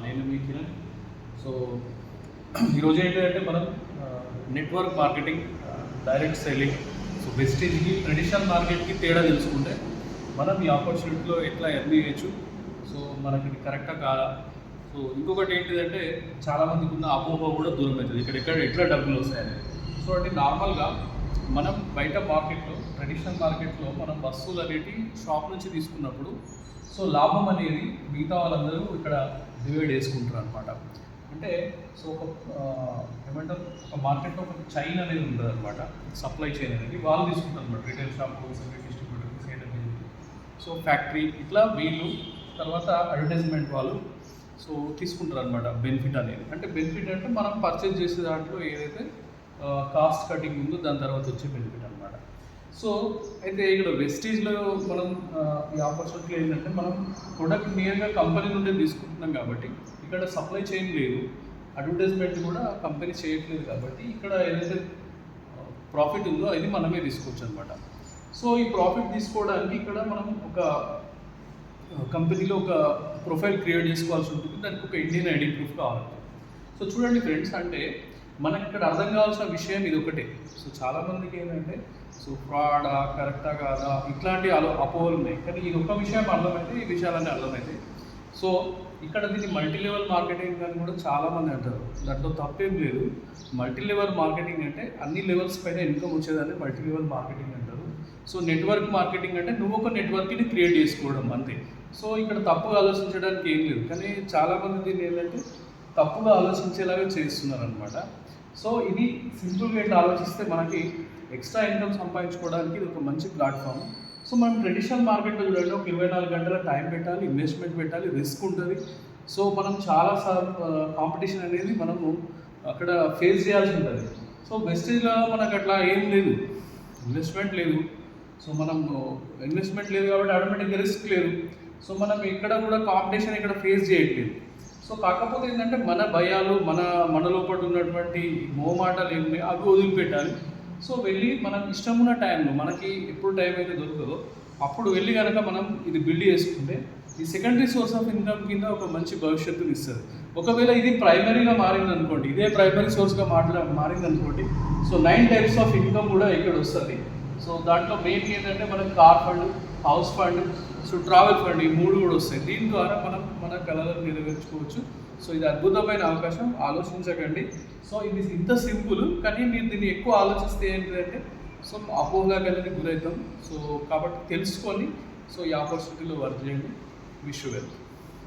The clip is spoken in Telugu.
నేను మీ కిరణ్. సో ఈరోజు ఏంటంటే మనం network marketing, direct selling, so వెస్టేజ్కి ట్రెడిషనల్ మార్కెట్కి తేడా తెలుసుకుంటే మనం ఈ ఆపర్చునిటీలో ఎట్లా ఎర్న్ చేయొచ్చు, సో మనకి ఇది కరెక్టా కాదా. సో ఇంకొకటి ఏంటిదంటే చాలామందికి ఉన్న అపోహ కూడా దూరం అవుతుంది, ఇక్కడ ఎట్లా డబ్బులు వస్తాయని. సో అంటే నార్మల్గా మనం బయట మార్కెట్లో, ట్రెడిషనల్ మార్కెట్లో మనం వస్తువులు అనేవి షాప్ నుంచి తీసుకున్నప్పుడు సో లాభం అనేది మిగతా వాళ్ళందరూ ఇక్కడ డివైడ్ చేసుకుంటారు అనమాట. అంటే సో ఏమంటారు, ఒక మార్కెట్లో ఒక చైన్ అనేది ఉంటుంది అనమాట, సప్లై చైన్ అనేది వాళ్ళు తీసుకుంటారు అనమాట. Retail shop, wholesale distributor, sale, so factory, ఇట్లా వీళ్ళు తర్వాత అడ్వర్టైజ్మెంట్ వాళ్ళు సో తీసుకుంటారు అనమాట బెనిఫిట్ అనేది. అంటే బెనిఫిట్ అంటే మనం పర్చేజ్ చేసే దాంట్లో ఏదైతే కాస్ట్ కటింగ్ ఉందో దాని తర్వాత వచ్చే బెనిఫిట్ అనమాట. సో అయితే ఇక్కడ వెస్టేజ్లో మనం ఈ ఆపర్చునిటీ ఏంటంటే మనం ప్రొడక్ట్ నియర్గా కంపెనీ నుండి తీసుకుంటున్నాం కాబట్టి ఇక్కడ సప్లై చైన్ లేదు, అడ్వర్టైజ్మెంట్ కూడా కంపెనీ చేయట్లేదు కాబట్టి ఇక్కడ ఏదైతే ప్రాఫిట్ ఉందో అది మనమే తీసుకోవచ్చు అనమాట. సో ఈ ప్రాఫిట్ తీసుకోవడానికి ఇక్కడ మనం ఒక కంపెనీలో ఒక ప్రొఫైల్ క్రియేట్ చేసుకోవాల్సి ఉంటుంది, దానికి ఒక ఇండియన్ ఐడి ప్రూఫ్ కావాలి. సో చూడండి ఫ్రెండ్స్, అంటే మనకి ఇక్కడ అర్థం కావాల్సిన విషయం ఇది ఒకటే. సో చాలామందికి ఏంటంటే సో ఫ్రాడా, కరెక్టా కాదా, ఇట్లాంటి అపోహలు ఉన్నాయి. కానీ ఇది ఒక విషయం అర్థమైతే ఈ విషయాలన్నీ అర్థమైతే. సో ఇక్కడ దీన్ని మల్టీ లెవెల్ మార్కెటింగ్ అని కూడా చాలామంది అంటారు, దాంట్లో తప్పేం లేదు. మల్టీ లెవెల్ మార్కెటింగ్ అంటే అన్ని లెవెల్స్ పైన ఇన్కమ్ వచ్చేదాన్ని మల్టీ లెవెల్ మార్కెటింగ్ అంటారు. సో నెట్వర్క్ మార్కెటింగ్ అంటే నువ్వు ఒక నెట్వర్క్ని క్రియేట్ చేసుకోవడం అంతే. సో ఇక్కడ తప్పుగా ఆలోచించడానికి ఏం లేదు, కానీ చాలామంది దీన్ని ఏంటంటే తప్పుగా ఆలోచించేలాగా చేస్తున్నారు అనమాట. సో ఇది సింపుల్గా ఇట్లా ఆలోచిస్తే మనకి ఎక్స్ట్రా ఇన్కమ్ సంపాదించుకోవడానికి ఇది ఒక మంచి ప్లాట్ఫామ్. సో మనం ట్రెడిషనల్ మార్కెట్లో చూడండి, ఒక 24 గంటల టైం పెట్టాలి, ఇన్వెస్ట్మెంట్ పెట్టాలి, రిస్క్ ఉంటుంది. సో మనం చాలా కాంపిటీషన్ అనేది మనము అక్కడ ఫేస్ చేయాల్సి ఉంటుంది. సో వెస్టేజ్లో మనకు అట్లా ఏం లేదు, ఇన్వెస్ట్మెంట్ లేదు. సో మనం ఇన్వెస్ట్మెంట్ లేదు కాబట్టి ఆటోమేటిక్గా రిస్క్ లేదు. సో మనం ఇక్కడ కూడా కాంపిటీషన్ ఇక్కడ ఫేస్ చేయట్లేదు. సో కాకపోతే ఏంటంటే మన భయాలు, మన లోపల ఉన్నటువంటి మోమాటాలు ఏమి అవి వదిలిపెట్టాలి. సో వెళ్ళి మనం ఇష్టం ఉన్న టైంలో, మనకి ఎప్పుడు టైం అయితే దొరుకుతుందో అప్పుడు వెళ్ళి కనుక మనం ఇది బిల్డ్ చేసుకుంటే ఈ సెకండరీ సోర్స్ ఆఫ్ ఇన్కమ్ కింద ఒక మంచి భవిష్యత్తుని ఇస్తుంది. ఒకవేళ ఇది ప్రైమరీగా మారిందనుకోండి, ఇదే ప్రైమరీ సోర్స్గా మారిందనుకోండి, సో 9 టైప్స్ ఆఫ్ ఇన్కమ్ కూడా ఇక్కడ వస్తుంది. సో దాంట్లో మెయిన్ ఏంటంటే మనకు car fund, house fund, so travel fund, ఈ 3 కూడా వస్తాయి. దీని ద్వారా మనం మన కళలను నెరవేర్చుకోవచ్చు. సో ఇది అద్భుతమైన అవకాశం, ఆలోచించకండి. సో ఇది ఇంత సింపుల్, కానీ మీరు దీన్ని ఎక్కువ ఆలోచిస్తే ఏంటంటే సో అపోహగా కలిగి గురవుతాం. సో కాబట్టి తెలుసుకొని సో ఈ ఆపర్చునిటీలో వర్క్ చేయండి. Wish you well.